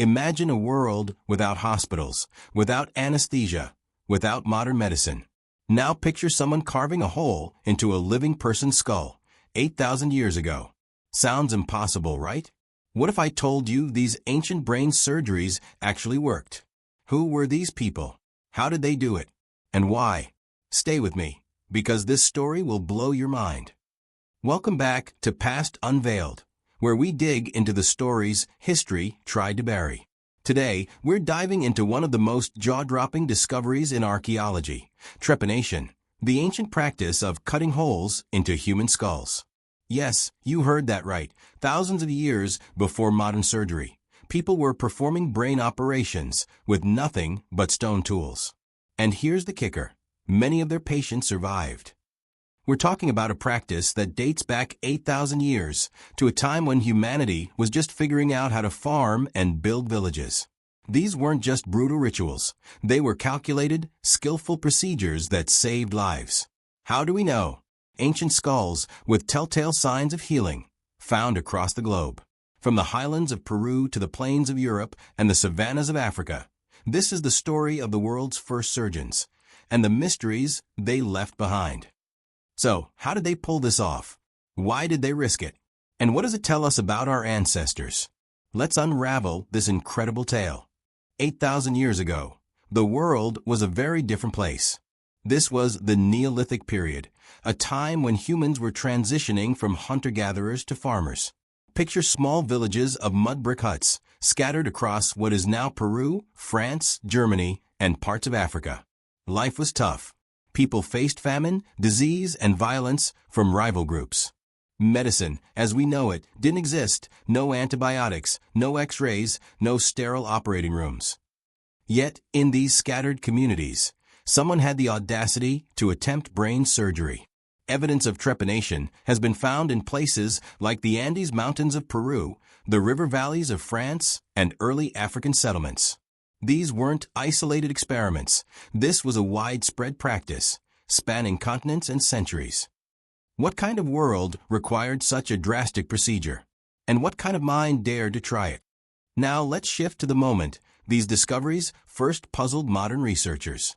Imagine a world without hospitals, without anesthesia, without modern medicine. Now picture someone carving a hole into a living person's skull, 8,000 years ago. Sounds impossible, right? What if I told you these ancient brain surgeries actually worked? Who were these people? How did they do it? And why? Stay with me, because this story will blow your mind. Welcome back to Past Unveiled, where we dig into the stories history tried to bury. Today, we're diving into one of the most jaw-dropping discoveries in archaeology, trepanation, the ancient practice of cutting holes into human skulls. Yes, you heard that right. Thousands of years before modern surgery, people were performing brain operations with nothing but stone tools. And here's the kicker. Many of their patients survived. We're talking about a practice that dates back 8,000 years to a time when humanity was just figuring out how to farm and build villages. These weren't just brutal rituals. They were calculated, skillful procedures that saved lives. How do we know? Ancient skulls with telltale signs of healing found across the globe. From the highlands of Peru to the plains of Europe and the savannas of Africa, this is the story of the world's first surgeons and the mysteries they left behind. So, how did they pull this off? Why did they risk it? And what does it tell us about our ancestors? Let's unravel this incredible tale. 8,000 years ago, the world was a very different place. This was the Neolithic period, a time when humans were transitioning from hunter-gatherers to farmers. Picture small villages of mud brick huts scattered across what is now Peru, France, Germany, and parts of Africa. Life was tough. People faced famine, disease, and violence from rival groups. Medicine, as we know it, didn't exist. No antibiotics, no x-rays, no sterile operating rooms. Yet, in these scattered communities, someone had the audacity to attempt brain surgery. Evidence of trepanation has been found in places like the Andes Mountains of Peru, the river valleys of France, and early African settlements. These weren't isolated experiments. This was a widespread practice, spanning continents and centuries. What kind of world required such a drastic procedure? And what kind of mind dared to try it? Now let's shift to the moment these discoveries first puzzled modern researchers.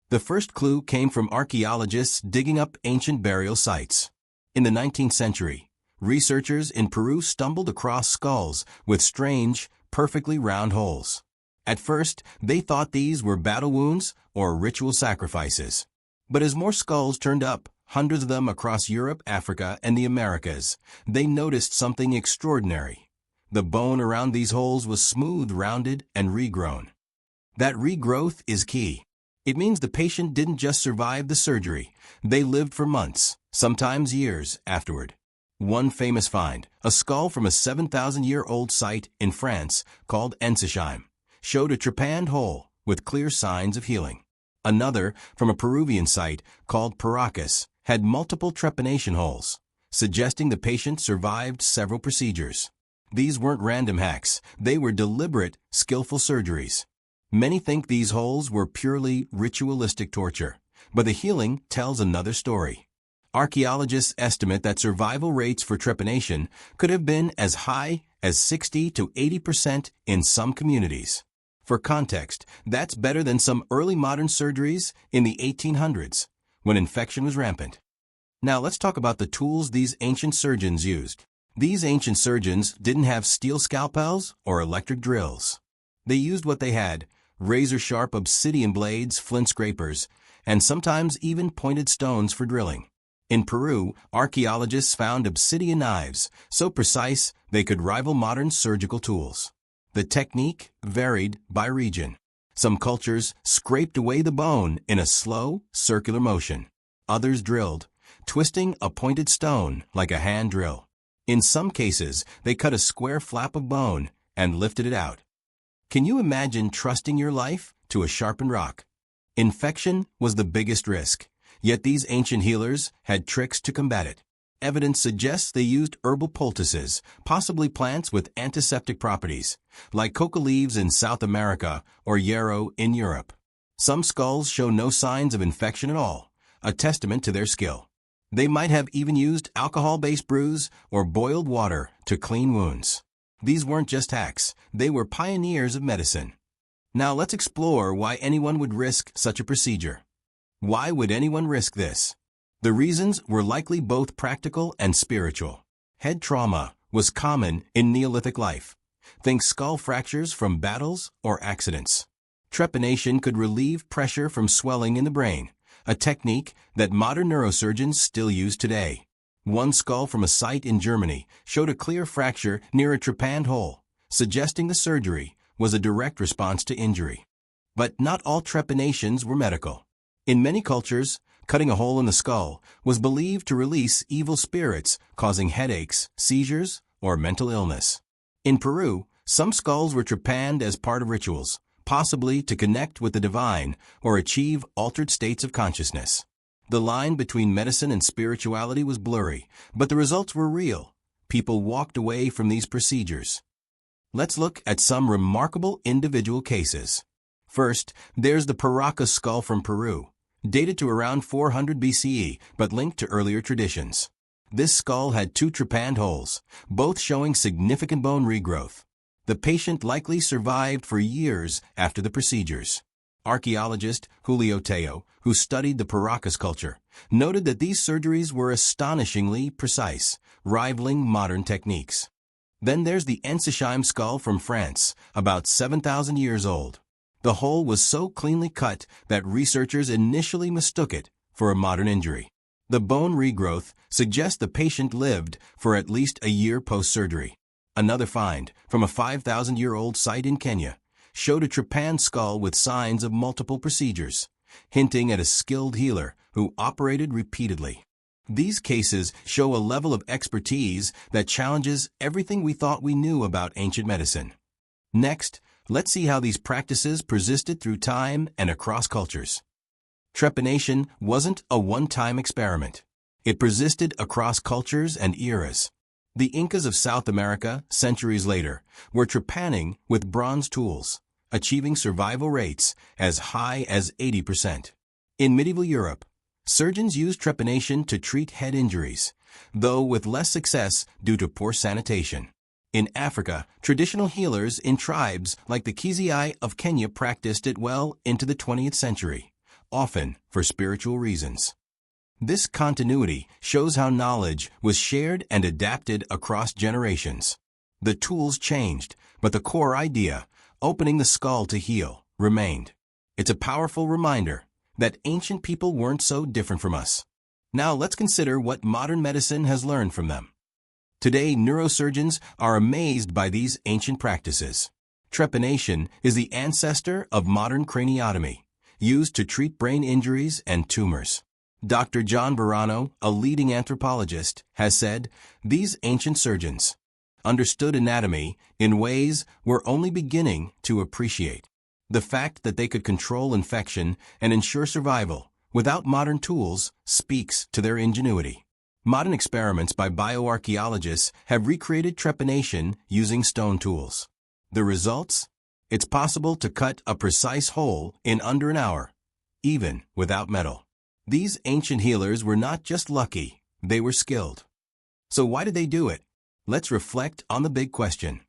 The first clue came from archaeologists digging up ancient burial sites. In the 19th century, researchers in Peru stumbled across skulls with strange, perfectly round holes. At first, they thought these were battle wounds or ritual sacrifices. But as more skulls turned up, hundreds of them across Europe, Africa, and the Americas, they noticed something extraordinary. The bone around these holes was smooth, rounded, and regrown. That regrowth is key. It means the patient didn't just survive the surgery. They lived for months, sometimes years, afterward. One famous find, a skull from a 7,000-year-old site in France called Ensisheim, showed a trepanned hole with clear signs of healing. Another, from a Peruvian site called Paracas, had multiple trepanation holes, suggesting the patient survived several procedures. These weren't random hacks. They were deliberate, skillful surgeries. Many think these holes were purely ritualistic torture, but the healing tells another story. Archaeologists estimate that survival rates for trepanation could have been as high as 60 to 80% in some communities. For context, that's better than some early modern surgeries in the 1800s, when infection was rampant. Now let's talk about the tools these ancient surgeons used. These ancient surgeons didn't have steel scalpels or electric drills. They used what they had: razor-sharp obsidian blades, flint scrapers, and sometimes even pointed stones for drilling. In Peru, archaeologists found obsidian knives, so precise they could rival modern surgical tools. The technique varied by region. Some cultures scraped away the bone in a slow, circular motion. Others drilled, twisting a pointed stone like a hand drill. In some cases, they cut a square flap of bone and lifted it out. Can you imagine trusting your life to a sharpened rock? Infection was the biggest risk, yet these ancient healers had tricks to combat it. Evidence suggests they used herbal poultices, possibly plants with antiseptic properties, like coca leaves in South America or yarrow in Europe. Some skulls show no signs of infection at all, a testament to their skill. They might have even used alcohol-based brews or boiled water to clean wounds. These weren't just hacks, they were pioneers of medicine. Now let's explore why anyone would risk such a procedure. Why would anyone risk this? The reasons were likely both practical and spiritual. Head trauma was common in Neolithic life. Think skull fractures from battles or accidents. Trepanation could relieve pressure from swelling in the brain, a technique that modern neurosurgeons still use today. One skull from a site in Germany showed a clear fracture near a trepanned hole, suggesting the surgery was a direct response to injury. But not all trepanations were medical. In many cultures, cutting a hole in the skull was believed to release evil spirits, causing headaches, seizures, or mental illness. In Peru, some skulls were trepanned as part of rituals, possibly to connect with the divine or achieve altered states of consciousness. The line between medicine and spirituality was blurry, but the results were real. People walked away from these procedures. Let's look at some remarkable individual cases. First, there's the Paracas skull from Peru, dated to around 400 BCE, but linked to earlier traditions. This skull had 2 trepanned holes, both showing significant bone regrowth. The patient likely survived for years after the procedures. Archaeologist Julio Teo, who studied the Paracas culture, noted that these surgeries were astonishingly precise, rivaling modern techniques. Then there's the Ensisheim skull from France, about 7,000 years old. The hole was so cleanly cut that researchers initially mistook it for a modern injury. The bone regrowth suggests the patient lived for at least a year post-surgery. Another find, from a 5,000-year-old site in Kenya, showed a trepanned skull with signs of multiple procedures, hinting at a skilled healer who operated repeatedly. These cases show a level of expertise that challenges everything we thought we knew about ancient medicine. Next, let's see how these practices persisted through time and across cultures. Trepanation wasn't a one-time experiment. It persisted across cultures and eras. The Incas of South America, centuries later, were trepanning with bronze tools, achieving survival rates as high as 80%. In medieval Europe, surgeons used trepanation to treat head injuries, though with less success due to poor sanitation. In Africa, traditional healers in tribes like the Kizii of Kenya practiced it well into the 20th century, often for spiritual reasons. This continuity shows how knowledge was shared and adapted across generations. The tools changed, but the core idea, opening the skull to heal, remained. It's a powerful reminder that ancient people weren't so different from us. Now let's consider what modern medicine has learned from them. Today, neurosurgeons are amazed by these ancient practices. Trepanation is the ancestor of modern craniotomy, used to treat brain injuries and tumors. Dr. John Verano, a leading anthropologist, has said, "These ancient surgeons understood anatomy in ways we're only beginning to appreciate. The fact that they could control infection and ensure survival without modern tools speaks to their ingenuity." Modern experiments by bioarchaeologists have recreated trepanation using stone tools. The results? It's possible to cut a precise hole in under an hour, even without metal. These ancient healers were not just lucky, they were skilled. So why did they do it? Let's reflect on the big question.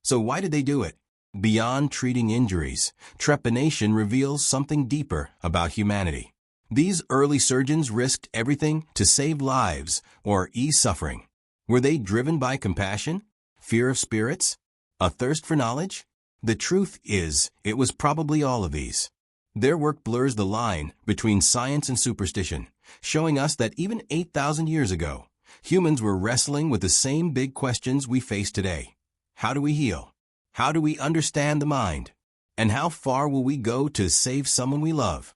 So why did they do it? Beyond treating injuries, trepanation reveals something deeper about humanity. These early surgeons risked everything to save lives or ease suffering. Were they driven by compassion, fear of spirits, a thirst for knowledge? The truth is, it was probably all of these. Their work blurs the line between science and superstition, showing us that even 8,000 years ago, humans were wrestling with the same big questions we face today. How do we heal? How do we understand the mind? And how far will we go to save someone we love?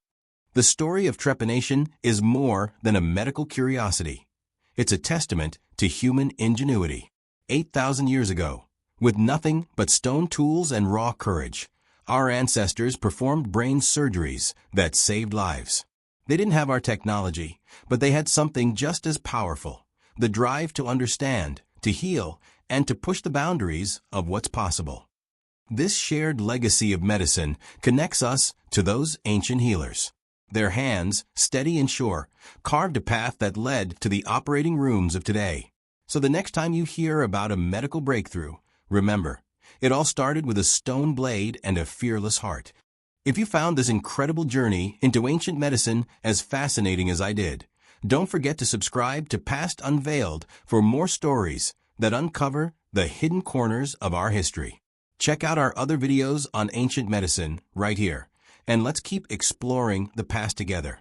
The story of trepanation is more than a medical curiosity. It's a testament to human ingenuity. 8,000 years ago, with nothing but stone tools and raw courage, our ancestors performed brain surgeries that saved lives. They didn't have our technology, but they had something just as powerful: the drive to understand, to heal, and to push the boundaries of what's possible. This shared legacy of medicine connects us to those ancient healers. Their hands, steady and sure, carved a path that led to the operating rooms of today. So the next time you hear about a medical breakthrough, Remember, it all started with a stone blade and a fearless heart. If you found this incredible journey into ancient medicine as fascinating as I did, don't forget to subscribe to Past Unveiled for more stories that uncover the hidden corners of our history. Check out our other videos on ancient medicine right here, and let's keep exploring the past together.